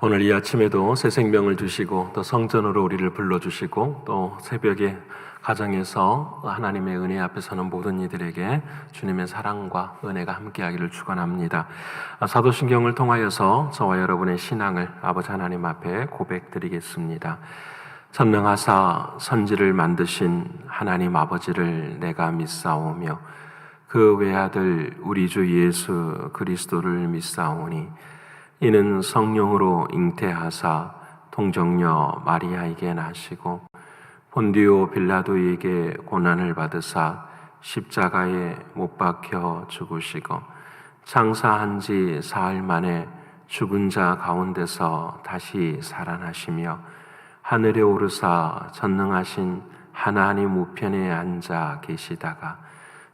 오늘 이 아침에도 새 생명을 주시고 또 성전으로 우리를 불러주시고 또 새벽에 가정에서 하나님의 은혜 앞에 서는 모든 이들에게 주님의 사랑과 은혜가 함께하기를 축원합니다. 사도신경을 통하여서 저와 여러분의 신앙을 아버지 하나님 앞에 고백드리겠습니다. 전능하사 선지를 만드신 하나님 아버지를 내가 믿사오며 그 외아들 우리 주 예수 그리스도를 믿사오니 이는 성령으로 잉태하사 동정녀 마리아에게 나시고 본디오 빌라도에게 고난을 받으사 십자가에 못 박혀 죽으시고 장사한 지 사흘 만에 죽은 자 가운데서 다시 살아나시며 하늘에 오르사 전능하신 하나님 우편에 앉아 계시다가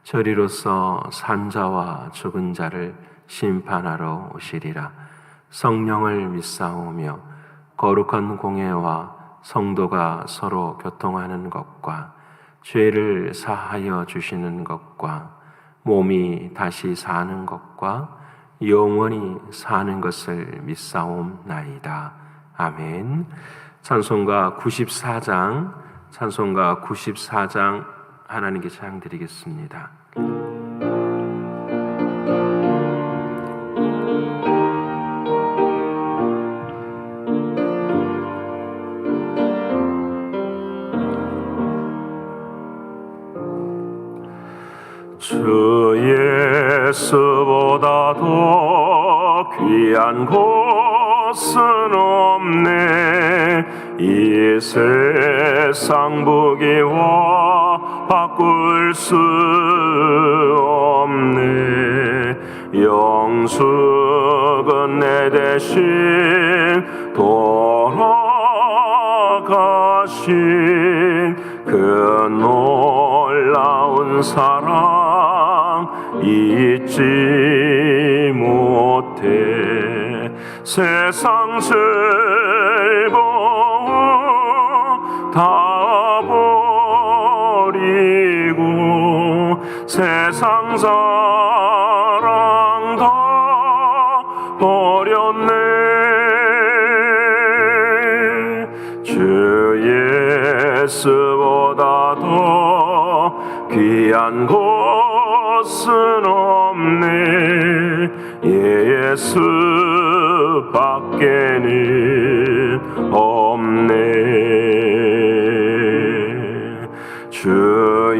저리로서 산자와 죽은 자를 심판하러 오시리라. 성령을 믿사오며 거룩한 공회와 성도가 서로 교통하는 것과 죄를 사하여 주시는 것과 몸이 다시 사는 것과 영원히 사는 것을 믿사옵나이다. 아멘. 찬송가 94장 하나님께 찬양드리겠습니다. 주 예수보다 더 귀한 곳은 없네. 이 세상 부귀와 바꿀 수 없네. 영숙은 내 대신 돌아가신 그 놀라운 사랑 잊지 못해. 세상 즐거움 다 버리고 세상 사랑 다 버렸네. 주 예수보다 더 귀한 곳은 없네. 예수밖에는 없네. 주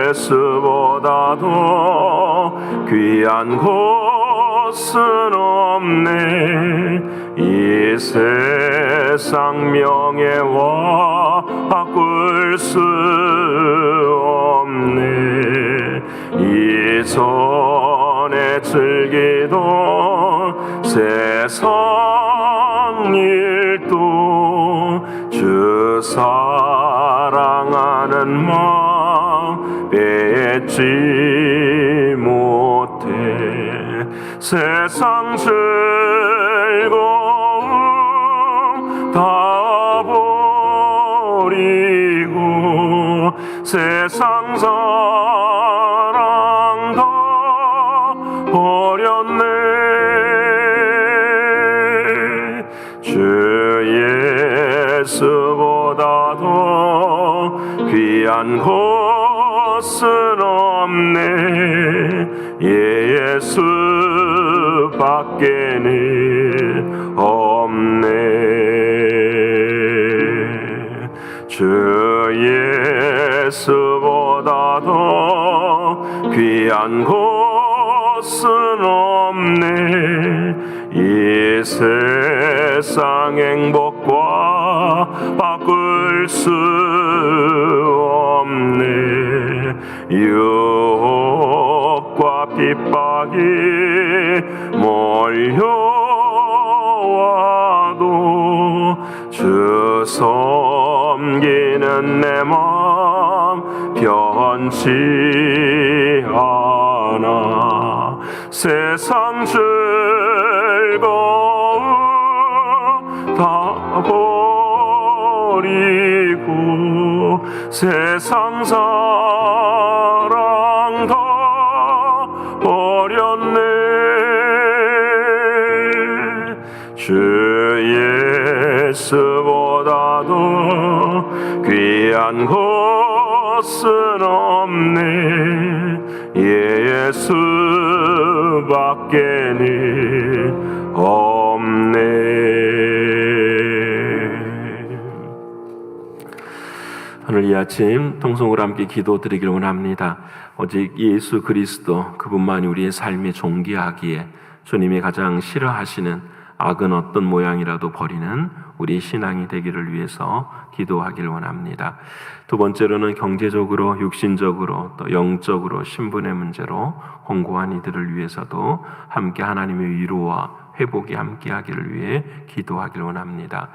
예수보다 더 귀한 곳은 없네. 이 세상 명예와 바꿀 수 없네. 이전에 즐기던 세상 일도 주 사랑하는 마음 뺏지 못해. 세상 즐거움 다 버리고 세상 사랑 다 버렸네. 주 예수보다 더 귀한 곳은 없네. 예수밖에는 없네. 주 예수보다 더 귀한 곳은 없네. 이 세상 행복과 바꿀 수 없네. 유혹과 핍박이 몰려와도 주 섬기는 내 마음 변치 않아. 세상 즐거움 다 버리고 세상 사랑 다 버렸네. 주 예수보다도 귀한 것은 없네. 예수밖에는 없네. 오늘 이 아침 통성으로 함께 기도드리기를 원합니다. 오직 예수 그리스도 그분만이 우리의 삶에 존귀하기에 주님이 가장 싫어하시는 악은 어떤 모양이라도 버리는 우리 신앙이 되기를 위해서 기도하기를 원합니다. 두 번째로는 경제적으로, 육신적으로, 또 영적으로, 신분의 문제로 공고한 이들을 위해서도 함께 하나님의 위로와 회복이 함께하기를 위해 기도하기를 원합니다.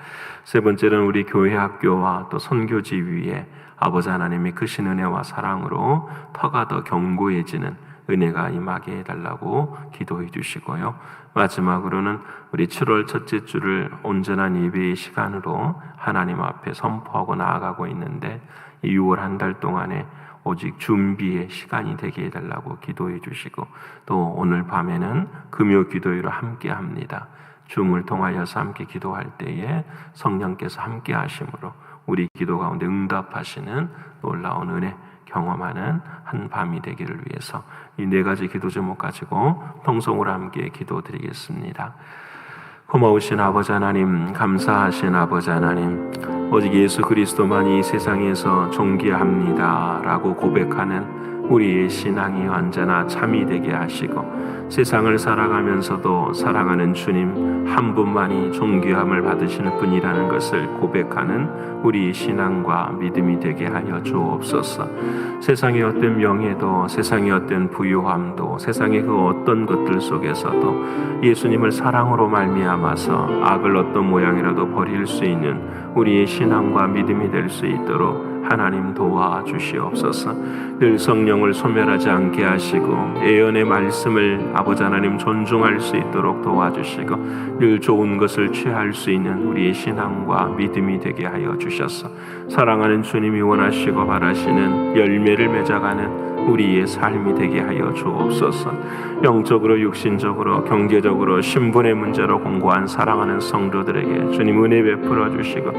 세 번째는 우리 교회 학교와 또 선교지 위에 아버지 하나님의 크신 은혜와 사랑으로 터가 더 견고해지는 은혜가 임하게 해달라고 기도해 주시고요. 마지막으로는 우리 7월 첫째 주를 온전한 예배의 시간으로 하나님 앞에 선포하고 나아가고 있는데 이 6월 한 달 동안에 오직 준비의 시간이 되게 해달라고 기도해 주시고 또 오늘 밤에는 금요 기도회로 함께 합니다. 줌을 통하여서 함께 기도할 때에 성령께서 함께 하심으로 우리 기도 가운데 응답하시는 놀라운 은혜 경험하는 한 밤이 되기를 위해서 이 네 가지 기도 제목 가지고 통성으로 함께 기도드리겠습니다. 고마우신 아버지 하나님, 감사하신 아버지 하나님, 오직 예수 그리스도만이 이 세상에서 존귀합니다 라고 고백하는 우리의 신앙이 언제나 참이 되게 하시고 세상을 살아가면서도 사랑하는 주님 한 분만이 존귀함을 받으시는 분이라는 것을 고백하는 우리의 신앙과 믿음이 되게 하여 주옵소서. 세상의 어떤 명예도, 세상의 어떤 부유함도, 세상의 그 어떤 것들 속에서도 예수님을 사랑으로 말미암아서 악을 어떤 모양이라도 버릴 수 있는 우리의 신앙과 믿음이 될 수 있도록 하나님 도와주시옵소서. 늘 성령을 소멸하지 않게 하시고 예언의 말씀을 아버지 하나님 존중할 수 있도록 도와주시고 늘 좋은 것을 취할 수 있는 우리의 신앙과 믿음이 되게 하여 주셔서 사랑하는 주님이 원하시고 바라시는 열매를 맺어가는 우리의 삶이 되게 하여 주옵소서. 영적으로, 육신적으로, 경제적으로, 신분의 문제로 공고한 사랑하는 성도들에게 주님 은혜 베풀어 주시고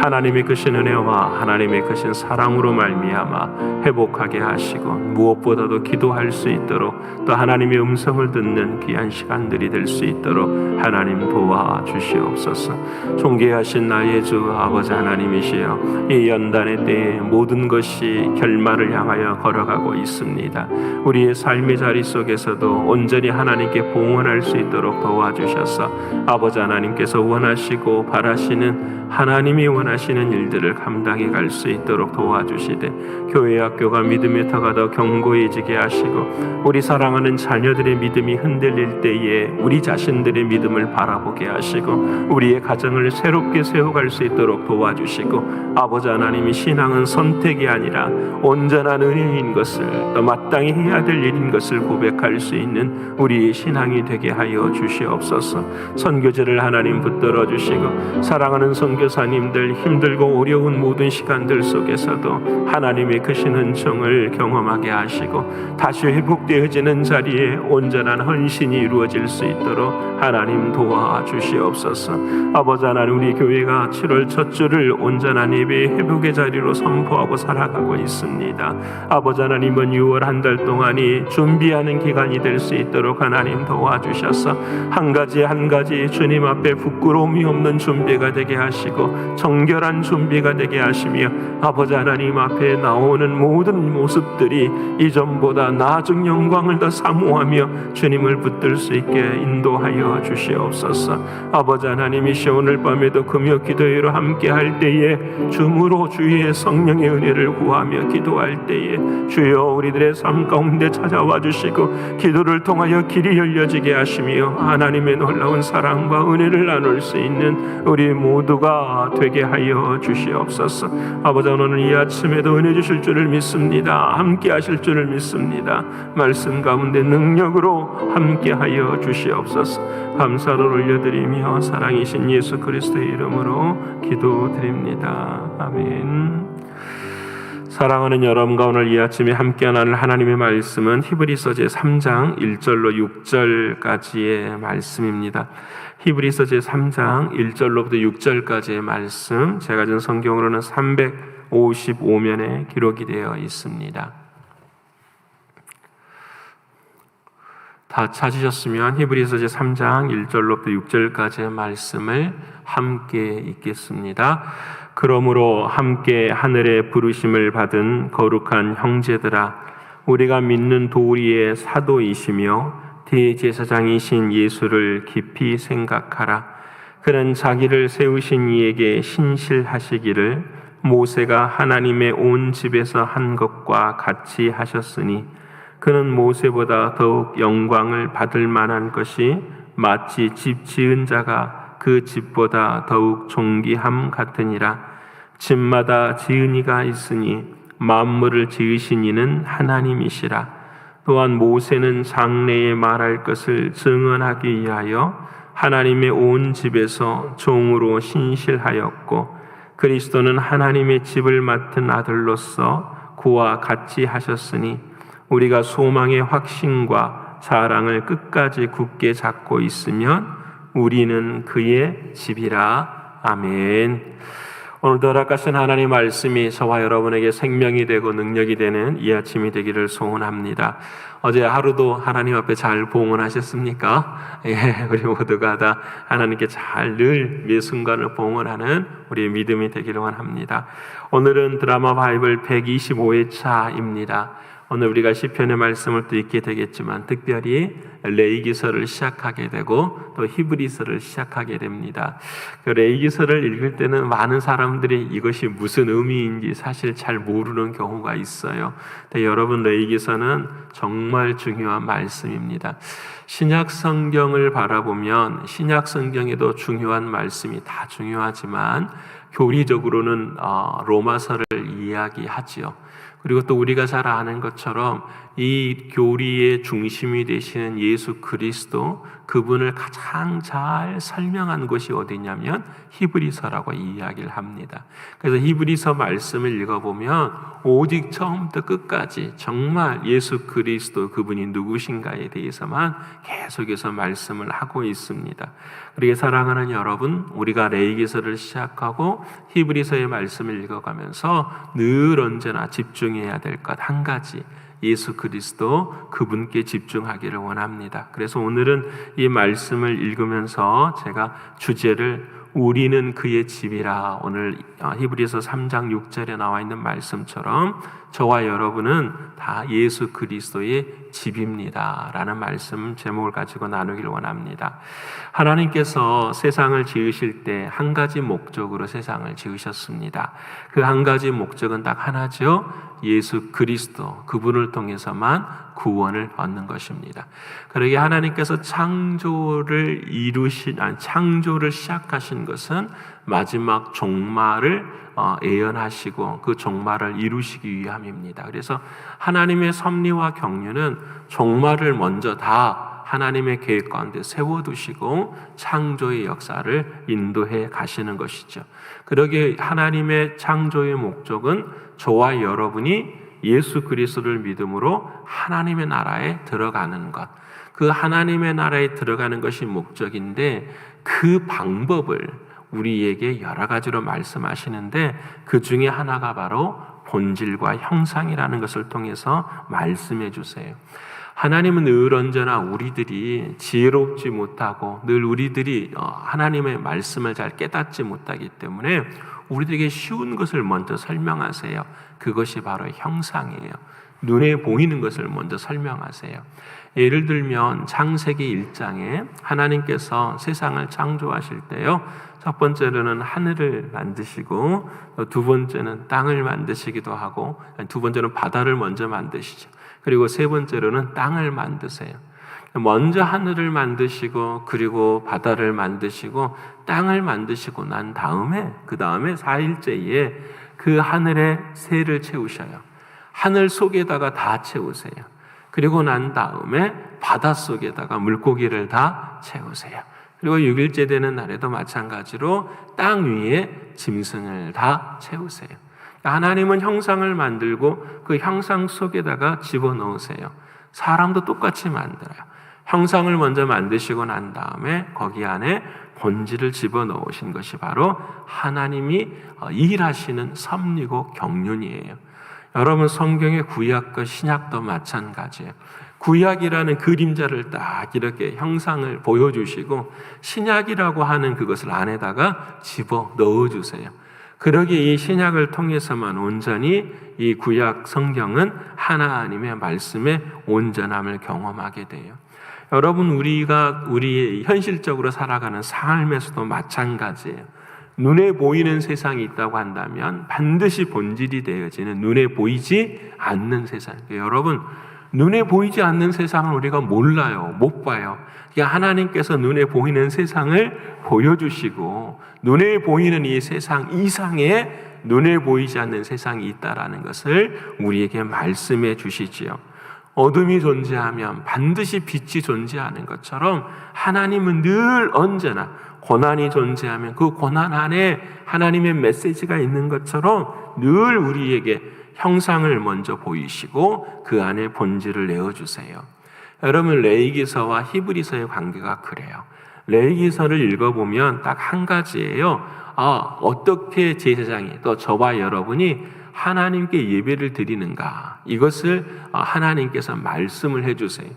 하나님의 크신 은혜와 하나님의 크신 사랑으로 말미암아 회복하게 하시고 무엇보다도 기도할 수 있도록 또 하나님의 음성을 듣는 귀한 시간들이 될 수 있도록 하나님 도와주시옵소서. 존귀하신 나의 주 아버지 하나님이시여 이 연단의 때에 모든 것이 결말을 향하여 걸어가고 있습니다. 우리의 삶의 자리 속에서도 온전히 하나님께 봉헌할 수 있도록 도와주셔서 아버지 하나님께서 원하시고 바라시는 하나님이 원하시는 일들을 감당해 갈 수 있도록 도와주시되 교회 학교가 믿음의 터가 더 견고해지게 하시고 우리 사랑하는 자녀들의 믿음이 흔들릴 때에 우리 자신들의 믿음을 바라보게 하시고 우리의 가정을 새롭게 세워갈 수 있도록 도와주시고 아버지 하나님이 신앙은 선택이 아니라 온전한 은혜인 것을 또 마땅히 해야 될 일인 것을 고백할 수 있는 우리의 신앙이 되게 하여 주시옵소서. 선교제를 하나님 붙들어 주시고 사랑하는 선교사님들 힘들고 어려운 모든 시간들 속에서도 하나님의 크신 은총을 경험하게 하시고 다시 회복되어지는 자리에 온전한 헌신이 이루어질 수 있도록 하나님 도와주시옵소서. 아버지 하나님 우리 교회가 7월 첫 주를 온전한 예배의 회복의 자리로 선포하고 살아가고 있습니다. 아버지 하나님은 6월 한 달 동안이 준비하는 기간이 될 수 있도록 하나님 도와주셔서 한 가지 주님 앞에 부끄러움이 없는 준비가 되게 하시고 정결한 준비가 되게 하시며 아버지 하나님 앞에 나오는 모든 모습들이 이전보다 나중 영광을 더 사모하며 주님을 붙들 수 있게 인도하여 주시옵소서. 아버지 하나님이시 오늘 밤에도 금요 기도회로 함께 할 때에 줌으로 주의 성령의 은혜를 구하며 기도할 때에 주여 우리들의 삶 가운데 찾아와 주시고 기도를 통하여 길이 열려지게 하시며 하나님의 놀라운 사랑과 은혜를 나눌 수 있는 우리 모두가 되게 하여 주시옵소서. 아버지 오늘 이 아침에도 은혜 주실 줄을 믿습니다. 함께 하실 줄을 믿습니다. 말씀 가운데 능력으로 함께 하여 주시옵소서. 감사를 올려드리며 사랑이신 예수 그리스도의 이름으로 기도드립니다. 아멘. 사랑하는 여러분과 오늘 이 아침에 함께 나눌 하나님의 말씀은 히브리서 제3장 1절로 6절까지의 말씀입니다. 히브리서 제3장 1절로부터 6절까지의 말씀, 제가 준 성경으로는 355면에 기록이 되어 있습니다. 다 찾으셨으면 히브리서 제3장 1절로부터 6절까지의 말씀을 함께 읽겠습니다. 그러므로 함께 하늘의 부르심을 받은 거룩한 형제들아, 우리가 믿는 도리의 사도이시며 대제사장이신 예수를 깊이 생각하라. 그는 자기를 세우신 이에게 신실하시기를 모세가 하나님의 온 집에서 한 것과 같이 하셨으니, 그는 모세보다 더욱 영광을 받을 만한 것이 마치 집 지은 자가 그 집보다 더욱 존귀함 같으니라. 집마다 지은 이가 있으니 만물을 지으신 이는 하나님이시라. 또한 모세는 장래에 말할 것을 증언하기 위하여 하나님의 온 집에서 종으로 신실하였고, 그리스도는 하나님의 집을 맡은 아들로서 그와 같이 하셨으니, 우리가 소망의 확신과 사랑을 끝까지 굳게 잡고 있으면 우리는 그의 집이라. 아멘. 오늘도 허락하신 하나님의 말씀이 저와 여러분에게 생명이 되고 능력이 되는 이 아침이 되기를 소원합니다. 어제 하루도 하나님 앞에 잘 봉헌하셨습니까? 예, 우리 모두가 다 하나님께 잘 늘 매 순간을 봉헌하는 우리의 믿음이 되기를 원합니다. 오늘은 드라마 바이블 125회차입니다. 오늘 우리가 시편의 말씀을 또 읽게 되겠지만, 특별히 레위기서를 시작하게 되고 또 히브리서를 시작하게 됩니다. 그 레위기서를 읽을 때는 많은 사람들이 이것이 무슨 의미인지 사실 잘 모르는 경우가 있어요. 근데 여러분, 레위기서는 정말 중요한 말씀입니다. 신약 성경을 바라보면 신약 성경에도 중요한 말씀이 다 중요하지만 교리적으로는 로마서를 이야기하지요. 그리고 또 우리가 잘 아는 것처럼 이 교리의 중심이 되시는 예수 그리스도, 그분을 가장 잘 설명한 곳이 어디냐면 히브리서라고 이야기를 합니다. 그래서 히브리서 말씀을 읽어보면 오직 처음부터 끝까지 정말 예수 그리스도, 그분이 누구신가에 대해서만 계속해서 말씀을 하고 있습니다. 그렇게 사랑하는 여러분, 우리가 레위기서를 시작하고 히브리서의 말씀을 읽어가면서 늘 언제나 집중해야 될 것 한 가지, 예수 그리스도, 그분께 집중하기를 원합니다. 그래서 오늘은 이 말씀을 읽으면서 제가 주제를 우리는 그의 집이라, 오늘 히브리서 3장 6절에 나와 있는 말씀처럼 저와 여러분은 다 예수 그리스도의 집입니다 라는 말씀 제목을 가지고 나누기를 원합니다. 하나님께서 세상을 지으실 때 한 가지 목적으로 세상을 지으셨습니다. 그 한 가지 목적은 딱 하나죠. 예수 그리스도, 그분을 통해서만 구원을 얻는 것입니다. 그러게 하나님께서 창조를 시작하신 것은 마지막 종말을 예언하시고 그 종말을 이루시기 위함입니다. 그래서 하나님의 섭리와 경륜은 종말을 먼저 다 하나님의 계획 가운데 세워두시고 창조의 역사를 인도해 가시는 것이죠. 그러기에 하나님의 창조의 목적은 저와 여러분이 예수 그리스도를 믿음으로 하나님의 나라에 들어가는 것, 그 하나님의 나라에 들어가는 것이 목적인데, 그 방법을 우리에게 여러 가지로 말씀하시는데 그 중에 하나가 바로 본질과 형상이라는 것을 통해서 말씀해 주세요. 하나님은 늘 언제나 우리들이 지혜롭지 못하고 늘 우리들이 하나님의 말씀을 잘 깨닫지 못하기 때문에 우리들에게 쉬운 것을 먼저 설명하세요. 그것이 바로 형상이에요. 눈에 보이는 것을 먼저 설명하세요. 예를 들면 창세기 1장에 하나님께서 세상을 창조하실 때요, 첫 번째로는 하늘을 만드시고 두 번째는 땅을 만드시기도 하고, 두 번째는 바다를 먼저 만드시죠. 그리고 세 번째로는 땅을 만드세요. 먼저 하늘을 만드시고 그리고 바다를 만드시고 땅을 만드시고 난 다음에 그 다음에 4일째에 그 하늘에 새를 채우셔요. 하늘 속에다가 다 채우세요. 그리고 난 다음에 바다 속에다가 물고기를 다 채우세요. 그리고 6일째 되는 날에도 마찬가지로 땅 위에 짐승을 다 채우세요. 하나님은 형상을 만들고 그 형상 속에다가 집어넣으세요. 사람도 똑같이 만들어요. 형상을 먼저 만드시고 난 다음에 거기 안에 본질을 집어넣으신 것이 바로 하나님이 일하시는 섭리고 경륜이에요. 여러분, 성경의 구약과 신약도 마찬가지예요. 구약이라는 그림자를 딱 이렇게 형상을 보여주시고 신약이라고 하는 그것을 안에다가 집어 넣어주세요. 그러기에 이 신약을 통해서만 온전히 이 구약 성경은 하나님의 말씀의 온전함을 경험하게 돼요. 여러분, 우리 현실적으로 살아가는 삶에서도 마찬가지예요. 눈에 보이는 세상이 있다고 한다면 반드시 본질이 되어지는 눈에 보이지 않는 세상. 여러분, 눈에 보이지 않는 세상을 우리가 몰라요. 못 봐요. 그러니까 하나님께서 눈에 보이는 세상을 보여주시고 눈에 보이는 이 세상 이상의 눈에 보이지 않는 세상이 있다라는 것을 우리에게 말씀해 주시지요. 어둠이 존재하면 반드시 빛이 존재하는 것처럼 하나님은 늘 언제나 고난이 존재하면 그 고난 안에 하나님의 메시지가 있는 것처럼 늘 우리에게 형상을 먼저 보이시고 그 안에 본질을 내어주세요. 여러분, 레위기서와 히브리서의 관계가 그래요. 레위기서를 읽어보면 딱 한 가지예요. 어떻게 제사장이 또 저와 여러분이 하나님께 예배를 드리는가, 이것을 하나님께서 말씀을 해주세요.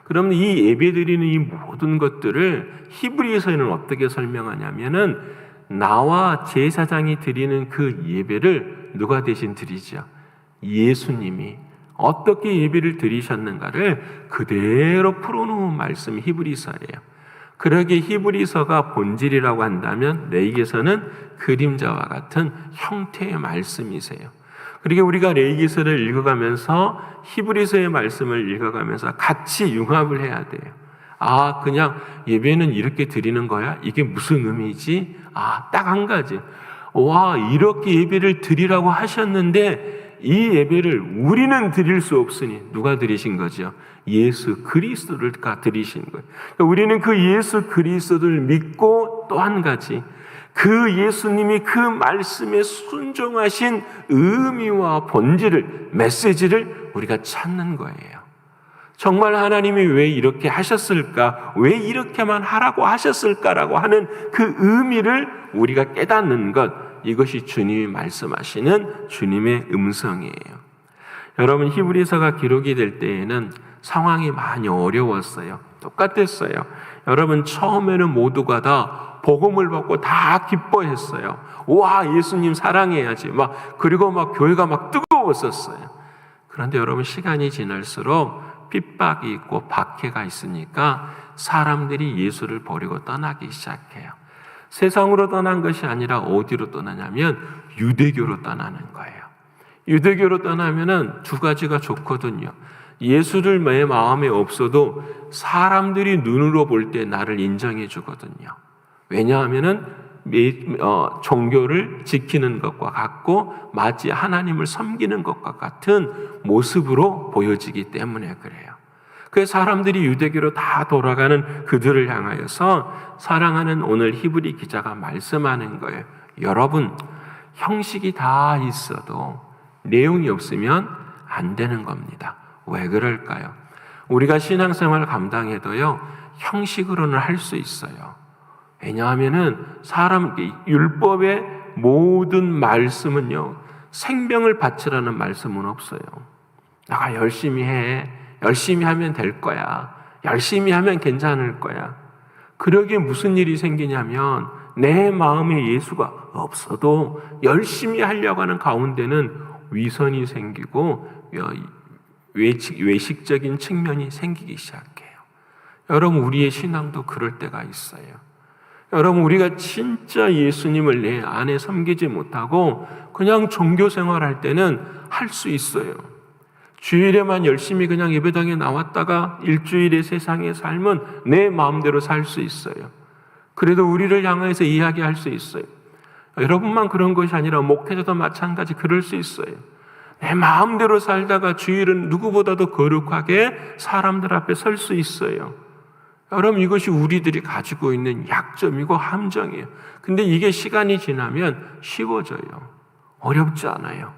그러면 이 예배 드리는 이 모든 것들을 히브리서에는 어떻게 설명하냐면은 나와 제사장이 드리는 그 예배를 누가 대신 드리죠? 예수님이 어떻게 예배를 드리셨는가를 그대로 풀어놓은 말씀이 히브리서예요. 그러기에 히브리서가 본질이라고 한다면 레위기서는 그림자와 같은 형태의 말씀이세요. 그러기에 우리가 레위기서를 읽어가면서 히브리서의 말씀을 읽어가면서 같이 융합을 해야 돼요. 그냥 예배는 이렇게 드리는 거야? 이게 무슨 의미지? 딱 한 가지. 이렇게 예배를 드리라고 하셨는데 이 예배를 우리는 드릴 수 없으니 누가 드리신 거죠? 예수 그리스도를 드리신 거예요. 그러니까 우리는 그 예수 그리스도를 믿고 또 한 가지, 그 예수님이 그 말씀에 순종하신 의미와 본질을, 메시지를 우리가 찾는 거예요. 정말 하나님이 왜 이렇게 하셨을까? 왜 이렇게만 하라고 하셨을까라고 하는 그 의미를 우리가 깨닫는 것, 이것이 주님이 말씀하시는 주님의 음성이에요. 여러분, 히브리서가 기록이 될 때에는 상황이 많이 어려웠어요. 똑같았어요. 여러분, 처음에는 모두가 다 복음을 받고 다 기뻐했어요. 예수님 사랑해야지. 그리고 교회가 뜨거웠었어요. 그런데 여러분, 시간이 지날수록 핍박이 있고 박해가 있으니까 사람들이 예수를 버리고 떠나기 시작해요. 세상으로 떠난 것이 아니라 어디로 떠나냐면 유대교로 떠나는 거예요. 유대교로 떠나면은 두 가지가 좋거든요. 예수를 내 마음에 없어도 사람들이 눈으로 볼 때 나를 인정해 주거든요. 왜냐하면은 종교를 지키는 것과 같고 마치 하나님을 섬기는 것과 같은 모습으로 보여지기 때문에 그래요. 그래서 사람들이 유대교로 다 돌아가는 그들을 향하여서 사랑하는 오늘 히브리 기자가 말씀하는 거예요. 여러분, 형식이 다 있어도 내용이 없으면 안 되는 겁니다. 왜 그럴까요? 우리가 신앙생활을 감당해도요, 형식으로는 할 수 있어요. 왜냐하면은 율법의 모든 말씀은요, 생명을 바치라는 말씀은 없어요. 내가 열심히 해. 열심히 하면 될 거야. 열심히 하면 괜찮을 거야. 그러기에 무슨 일이 생기냐면 내 마음에 예수가 없어도 열심히 하려고 하는 가운데는 위선이 생기고 외식적인 측면이 생기기 시작해요. 여러분, 우리의 신앙도 그럴 때가 있어요. 여러분, 우리가 진짜 예수님을 내 안에 섬기지 못하고 그냥 종교 생활할 때는 할 수 있어요. 주일에만 열심히 그냥 예배당에 나왔다가 일주일의 세상의 삶은 내 마음대로 살 수 있어요. 그래도 우리를 향해서 이야기할 수 있어요. 여러분만 그런 것이 아니라 목회자도 마찬가지 그럴 수 있어요. 내 마음대로 살다가 주일은 누구보다도 거룩하게 사람들 앞에 설 수 있어요. 여러분, 이것이 우리들이 가지고 있는 약점이고 함정이에요. 근데 이게 시간이 지나면 쉬워져요. 어렵지 않아요.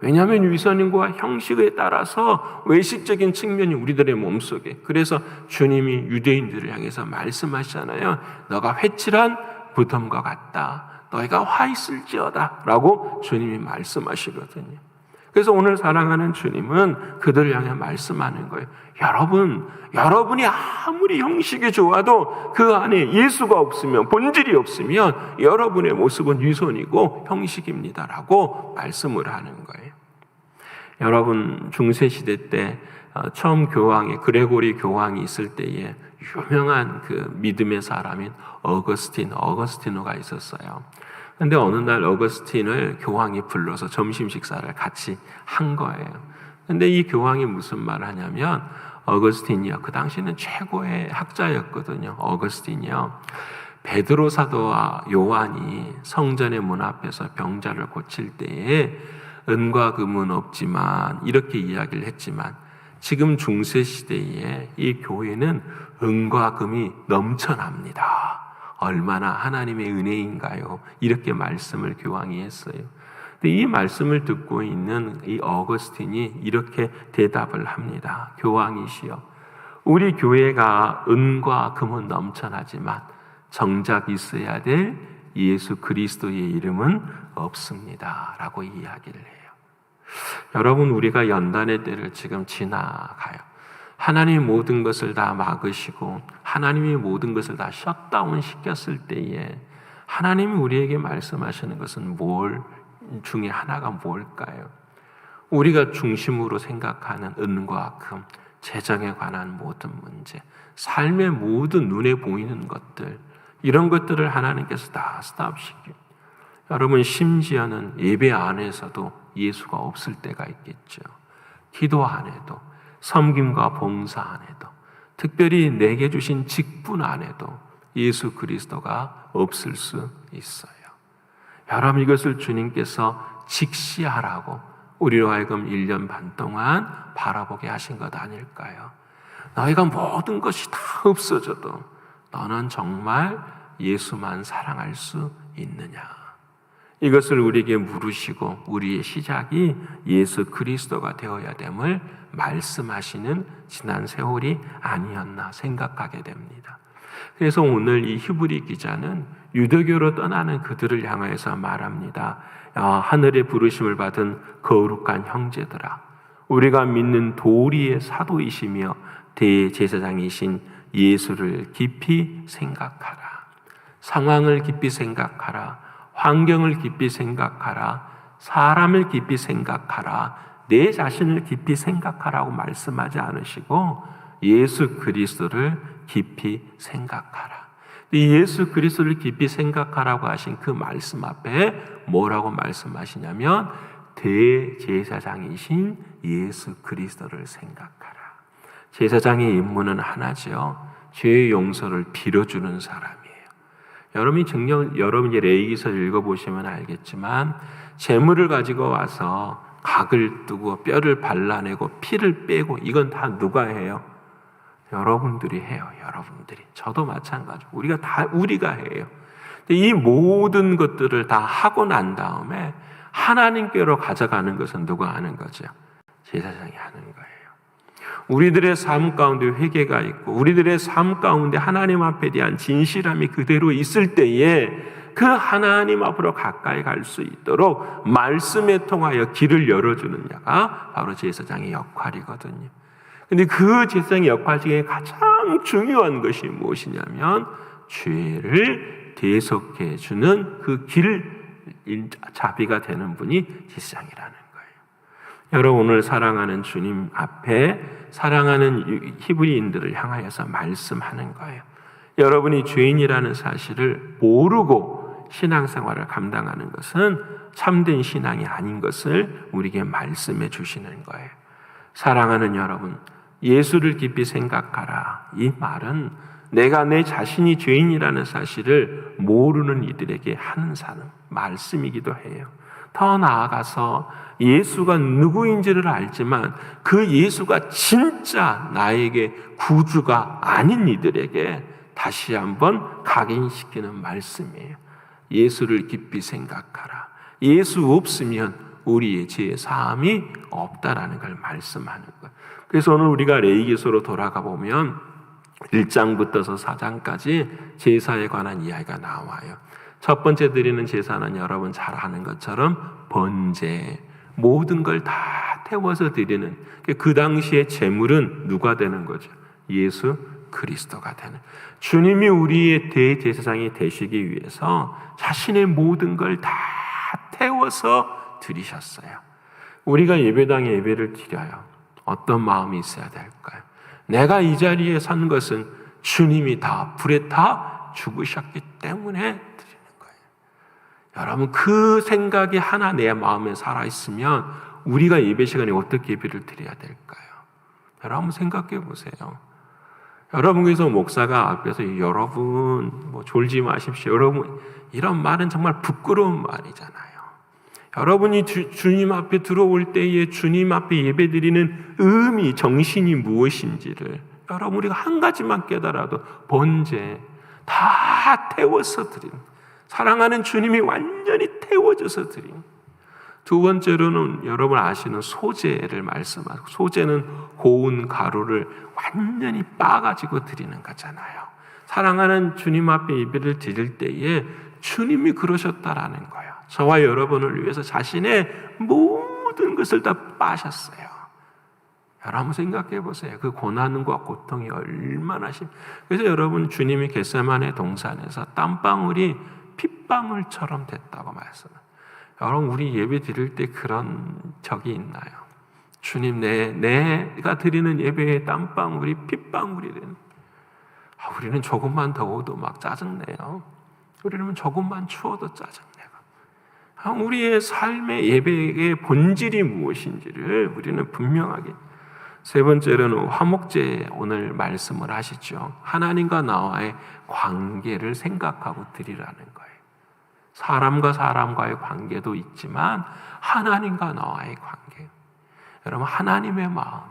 왜냐하면 위선과 형식에 따라서 외식적인 측면이 우리들의 몸속에, 그래서 주님이 유대인들을 향해서 말씀하시잖아요. 너가 회칠한 무덤과 같다. 너희가 화 있을지어다 라고 주님이 말씀하시거든요. 그래서 오늘 사랑하는 주님은 그들을 향해 말씀하는 거예요. 여러분이 아무리 형식이 좋아도 그 안에 예수가 없으면, 본질이 없으면 여러분의 모습은 위선이고 형식입니다라고 말씀을 하는 거예요. 여러분, 중세시대 때 처음 교황이, 그레고리 교황이 있을 때에 유명한 그 믿음의 사람인 어거스티노가 있었어요. 근데 어느 날 어거스틴을 교황이 불러서 점심 식사를 같이 한 거예요. 근데 이 교황이 무슨 말을 하냐면, 어거스틴이요, 그 당시는 최고의 학자였거든요. 어거스틴이요, 베드로 사도와 요한이 성전의 문 앞에서 병자를 고칠 때에 은과 금은 없지만, 이렇게 이야기를 했지만, 지금 중세 시대에 이 교회는 은과 금이 넘쳐납니다. 얼마나 하나님의 은혜인가요? 이렇게 말씀을 교황이 했어요. 근데 이 말씀을 듣고 있는 이 어거스틴이 이렇게 대답을 합니다. 교황이시여, 우리 교회가 은과 금은 넘쳐나지만 정작 있어야 될 예수 그리스도의 이름은 없습니다 라고 이야기를 해요. 여러분, 우리가 연단의 때를 지금 지나가요. 하나님이 모든 것을 다 막으시고 하나님이 모든 것을 다 셧다운 시켰을 때에 하나님이 우리에게 말씀하시는 것은 중에 하나가 뭘까요? 우리가 중심으로 생각하는 은과 금, 재정에 관한 모든 문제, 삶의 모든 눈에 보이는 것들, 이런 것들을 하나님께서 다 스탑시켜요. 여러분, 심지어는 예배 안에서도 예수가 없을 때가 있겠죠. 기도 안에도, 섬김과 봉사 안에도, 특별히 내게 주신 직분 안에도 예수 그리스도가 없을 수 있어요. 여러분, 이것을 주님께서 직시하라고 우리로 하여금 1년 반 동안 바라보게 하신 것 아닐까요? 너희가 모든 것이 다 없어져도 너는 정말 예수만 사랑할 수 있느냐? 이것을 우리에게 물으시고 우리의 시작이 예수 그리스도가 되어야 됨을 말씀하시는 지난 세월이 아니었나 생각하게 됩니다. 그래서 오늘 이 히브리 기자는 유대교로 떠나는 그들을 향해서 말합니다. 하늘의 부르심을 받은 거룩한 형제들아, 우리가 믿는 도리의 사도이시며 대제사장이신 예수를 깊이 생각하라. 상황을 깊이 생각하라. 환경을 깊이 생각하라. 사람을 깊이 생각하라. 내 자신을 깊이 생각하라고 말씀하지 않으시고 예수 그리스도를 깊이 생각하라. 예수 그리스도를 깊이 생각하라고 하신 그 말씀 앞에 뭐라고 말씀하시냐면 대제사장이신 예수 그리스도를 생각하라. 제사장의 임무는 하나죠. 죄의 용서를 빌어주는 사람이에요. 여러분이 레위기서를 읽어보시면 알겠지만 제물을 가지고 와서 각을 뜨고 뼈를 발라내고 피를 빼고 이건 다 누가 해요? 여러분들이 해요. 여러분들이. 저도 마찬가지고 우리가 해요. 근데 이 모든 것들을 다 하고 난 다음에 하나님께로 가져가는 것은 누가 하는 거죠? 제사장이 하는 거예요. 우리들의 삶 가운데 회개가 있고 우리들의 삶 가운데 하나님 앞에 대한 진실함이 그대로 있을 때에 그 하나님 앞으로 가까이 갈 수 있도록 말씀에 통하여 길을 열어주는 자가 바로 제사장의 역할이거든요. 근데 그 제사장의 역할 중에 가장 중요한 것이 무엇이냐면 죄를 대속해 주는 그 자비가 되는 분이 제사장이라는 거예요. 여러분, 오늘 사랑하는 주님 앞에 사랑하는 히브리인들을 향하여서 말씀하는 거예요. 여러분이 죄인이라는 사실을 모르고 신앙생활을 감당하는 것은 참된 신앙이 아닌 것을 우리에게 말씀해 주시는 거예요. 사랑하는 여러분, 예수를 깊이 생각하라. 이 말은 내가 내 자신이 죄인이라는 사실을 모르는 이들에게 하는 말씀이기도 해요. 더 나아가서 예수가 누구인지를 알지만 그 예수가 진짜 나에게 구주가 아닌 이들에게 다시 한번 각인시키는 말씀이에요. 예수를 깊이 생각하라. 예수 없으면 우리의 죄 사함이 없다라는 걸 말씀하는 거예요. 그래서 오늘 우리가 레위기서로 돌아가 보면 1장부터서 4장까지 제사에 관한 이야기가 나와요. 첫 번째 드리는 제사는 여러분 잘 아는 것처럼 번제, 모든 걸 다 태워서 드리는, 그 당시에 제물은 누가 되는 거죠? 예수 그리스도가 되는, 주님이 우리의 대제사장이 되시기 위해서 자신의 모든 걸 다 태워서 드리셨어요. 우리가 예배당에 예배를 드려요. 어떤 마음이 있어야 될까요? 내가 이 자리에 산 것은 주님이 다 불에 타 죽으셨기 때문에 드리는 거예요. 여러분, 그 생각이 하나 내 마음에 살아있으면 우리가 예배 시간에 어떻게 예배를 드려야 될까요? 여러분 생각해 보세요. 여러분께서 목사가 앞에서 여러분 졸지 마십시오, 여러분, 이런 말은 정말 부끄러운 말이잖아요. 여러분이 주님 앞에 들어올 때에 주님 앞에 예배드리는 의미, 정신이 무엇인지를 여러분 우리가 한 가지만 깨달아도 번제 다 태워서 드린, 사랑하는 주님이 완전히 태워져서 드린. 두 번째로는 여러분 아시는 소제를 말씀하고, 소제는 고운 가루를 완전히 빻아가지고 드리는 거잖아요. 사랑하는 주님 앞에 예배를 드릴 때에 주님이 그러셨다라는 거예요. 저와 여러분을 위해서 자신의 모든 것을 다 빠셨어요. 여러분 생각해 보세요. 그 고난과 고통이 얼마나 그래서 여러분 주님이 겟세마네 동산에서 땀방울이 핏방울처럼 됐다고 말씀해요. 여러분 우리 예배 드릴 때 그런 적이 있나요? 주님, 내가 드리는 예배에 땀방울이 핏방울이 되는. 우리는 조금만 더워도 막 짜증내요. 우리는 조금만 추워도 짜증내고. 우리의 삶의 예배의 본질이 무엇인지를 우리는 분명하게. 세 번째로는 화목제, 오늘 말씀을 하시죠. 하나님과 나와의 관계를 생각하고 드리라는 거예요. 사람과 사람과의 관계도 있지만 하나님과 나와의 관계. 여러분, 하나님의 마음이에요.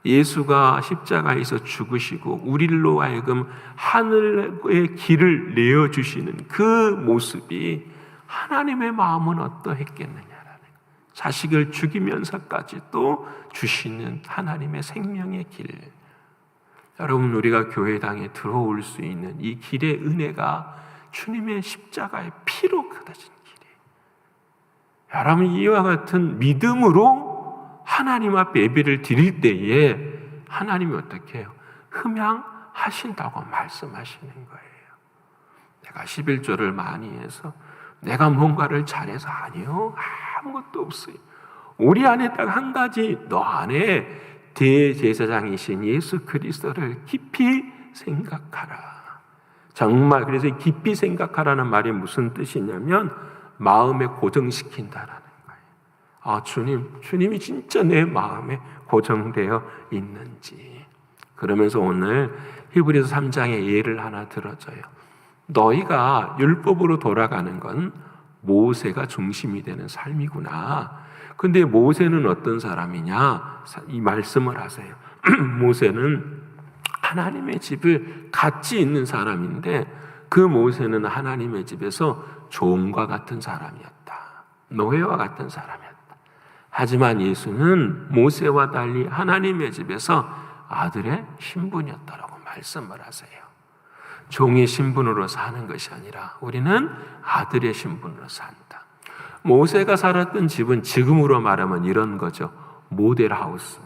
예수가 십자가에서 죽으시고 우리로 하여금 하늘의 길을 내어주시는 그 모습이 하나님의 마음은 어떠했겠느냐라는 거예요. 자식을 죽이면서까지 또 주시는 하나님의 생명의 길. 여러분, 우리가 교회당에 들어올 수 있는 이 길의 은혜가 주님의 십자가의 피로 걷어진 길이에요. 여러분, 이와 같은 믿음으로 하나님 앞에 예배를 드릴 때에 하나님이 어떻게 해요? 흠양하신다고 말씀하시는 거예요. 내가 11조를 많이 해서 내가 뭔가를 잘해서 아니요, 아무것도 없어요. 우리 안에 딱 한 가지, 너 안에 대제사장이신 예수 그리스도를 깊이 생각하라. 정말, 그래서 깊이 생각하라는 말이 무슨 뜻이냐면 마음에 고정시킨다라는 거예요. 주님이 진짜 내 마음에 고정되어 있는지. 그러면서 오늘 히브리서 3장의 예를 하나 들어줘요. 너희가 율법으로 돌아가는 건 모세가 중심이 되는 삶이구나. 근데 모세는 어떤 사람이냐? 이 말씀을 하세요. 모세는 하나님의 집을 같이 있는 사람인데 그 모세는 하나님의 집에서 종과 같은 사람이었다. 노예와 같은 사람이었다. 하지만 예수는 모세와 달리 하나님의 집에서 아들의 신분이었다라고 말씀을 하세요. 종의 신분으로 사는 것이 아니라 우리는 아들의 신분으로 산다. 모세가 살았던 집은 지금으로 말하면 이런 거죠. 모델하우스.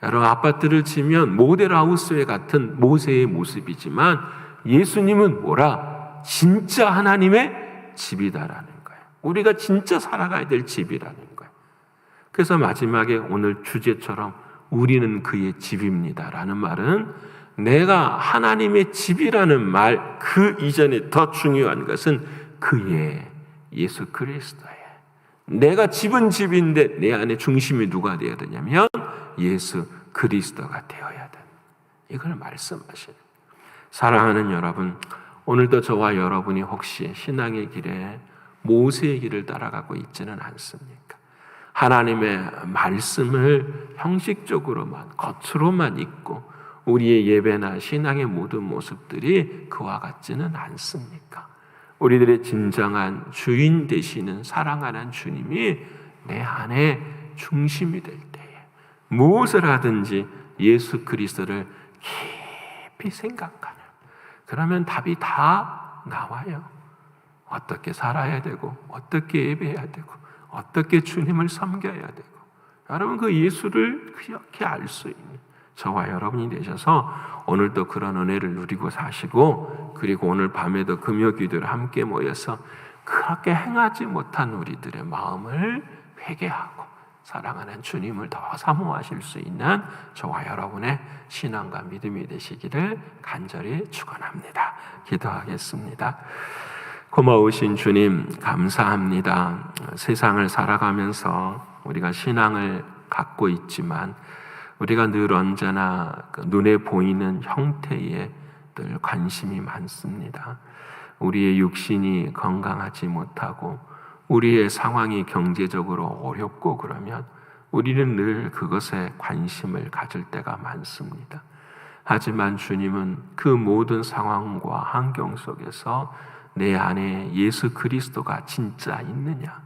여러분, 아파트를 지면 모델하우스에 같은 모세의 모습이지만 예수님은 뭐라? 진짜 하나님의 집이다라는 거예요. 우리가 진짜 살아가야 될 집이라는 거예요. 그래서 마지막에 오늘 주제처럼 우리는 그의 집입니다라는 말은 내가 하나님의 집이라는 말 그 이전에 더 중요한 것은 그의 예수 그리스도예요. 내가 집은 집인데 내 안에 중심이 누가 되어야 되냐면 예수 그리스도가 되어야 된다. 이걸 말씀하시는. 사랑하는 여러분, 오늘도 저와 여러분이 혹시 신앙의 길에 모세의 길을 따라가고 있지는 않습니까? 하나님의 말씀을 형식적으로만 겉으로만 읽고 우리의 예배나 신앙의 모든 모습들이 그와 같지는 않습니까? 우리들의 진정한 주인 되시는 사랑하는 주님이 내 안에 중심이 될 때에 무엇을 하든지 예수 그리스도를 깊이 생각하는, 그러면 답이 다 나와요. 어떻게 살아야 되고, 어떻게 예배해야 되고, 어떻게 주님을 섬겨야 되고, 여러분 그 예수를 그렇게 알 수 있는 저와 여러분이 되셔서 오늘도 그런 은혜를 누리고 사시고, 그리고 오늘 밤에도 금요 기도를 함께 모여서 그렇게 행하지 못한 우리들의 마음을 회개하고 사랑하는 주님을 더 사모하실 수 있는 저와 여러분의 신앙과 믿음이 되시기를 간절히 축원합니다. 기도하겠습니다. 고마우신 주님 감사합니다. 세상을 살아가면서 우리가 신앙을 갖고 있지만 우리가 늘 언제나 그 눈에 보이는 형태에 늘 관심이 많습니다. 우리의 육신이 건강하지 못하고 우리의 상황이 경제적으로 어렵고 그러면 우리는 늘 그것에 관심을 가질 때가 많습니다. 하지만 주님은 그 모든 상황과 환경 속에서 내 안에 예수 그리스도가 진짜 있느냐,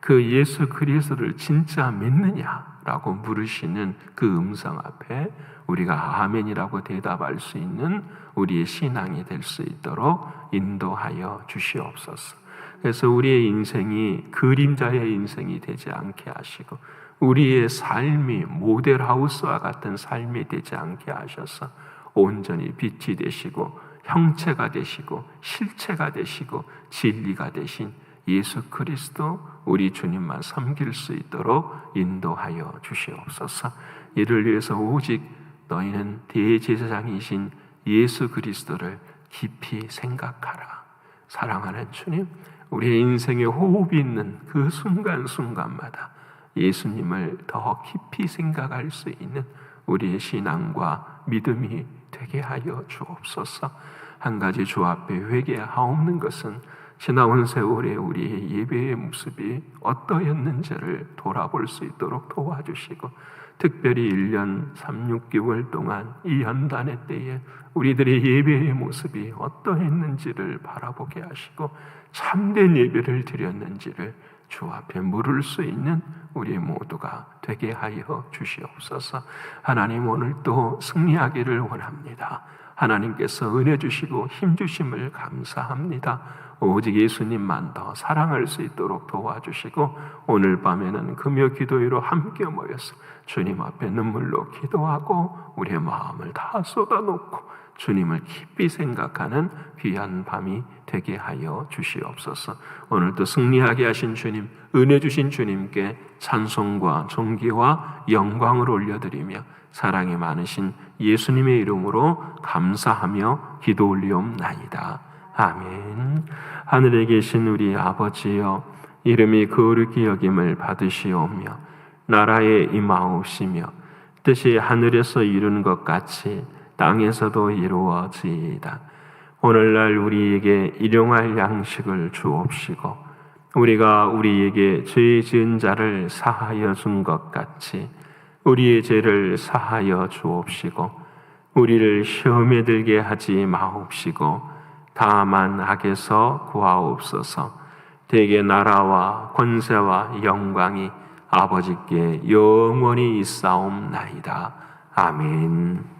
그 예수 그리스도를 진짜 믿느냐라고 물으시는 그 음성 앞에 우리가 아멘이라고 대답할 수 있는 우리의 신앙이 될 수 있도록 인도하여 주시옵소서. 그래서 우리의 인생이 그림자의 인생이 되지 않게 하시고 우리의 삶이 모델하우스와 같은 삶이 되지 않게 하셔서 온전히 빛이 되시고 형체가 되시고 실체가 되시고 진리가 되신 예수 그리스도 우리 주님만 섬길 수 있도록 인도하여 주시옵소서. 이를 위해서 오직 너희는 대제사장이신 예수 그리스도를 깊이 생각하라. 사랑하는 주님, 우리의 인생에 호흡이 있는 그 순간순간마다 예수님을 더 깊이 생각할 수 있는 우리의 신앙과 믿음이 되게 하여 주옵소서. 한 가지 주 앞에 회개하옵는 것은 지나온 세월에 우리의 예배의 모습이 어떠했는지를 돌아볼 수 있도록 도와주시고, 특별히 1년 3, 6개월 동안 이 연단의 때에 우리들의 예배의 모습이 어떠했는지를 바라보게 하시고 참된 예배를 드렸는지를 주 앞에 물을 수 있는 우리 모두가 되게 하여 주시옵소서. 하나님, 오늘 또 승리하기를 원합니다. 하나님께서 은혜 주시고 힘 주심을 감사합니다. 오직 예수님만 더 사랑할 수 있도록 도와주시고 오늘 밤에는 금요 기도회로 함께 모여서 주님 앞에 눈물로 기도하고 우리의 마음을 다 쏟아놓고 주님을 깊이 생각하는 귀한 밤이 되게 하여 주시옵소서. 오늘도 승리하게 하신 주님, 은혜 주신 주님께 찬송과 존귀와 영광을 올려드리며 사랑이 많으신 예수님의 이름으로 감사하며 기도 올리옵나이다. 아멘. 하늘에 계신 우리 아버지여, 이름이 거룩히 여김을 받으시오며 나라에 임하옵시며 뜻이 하늘에서 이룬 것 같이 땅에서도 이루어지이다. 오늘날 우리에게 일용할 양식을 주옵시고 우리가 우리에게 죄 지은 자를 사하여 준 것 같이 우리의 죄를 사하여 주옵시고 우리를 시험에 들게 하지 마옵시고 다만 악에서 구하옵소서. 대개 나라와 권세와 영광이 아버지께 영원히 있사옵나이다. 아멘.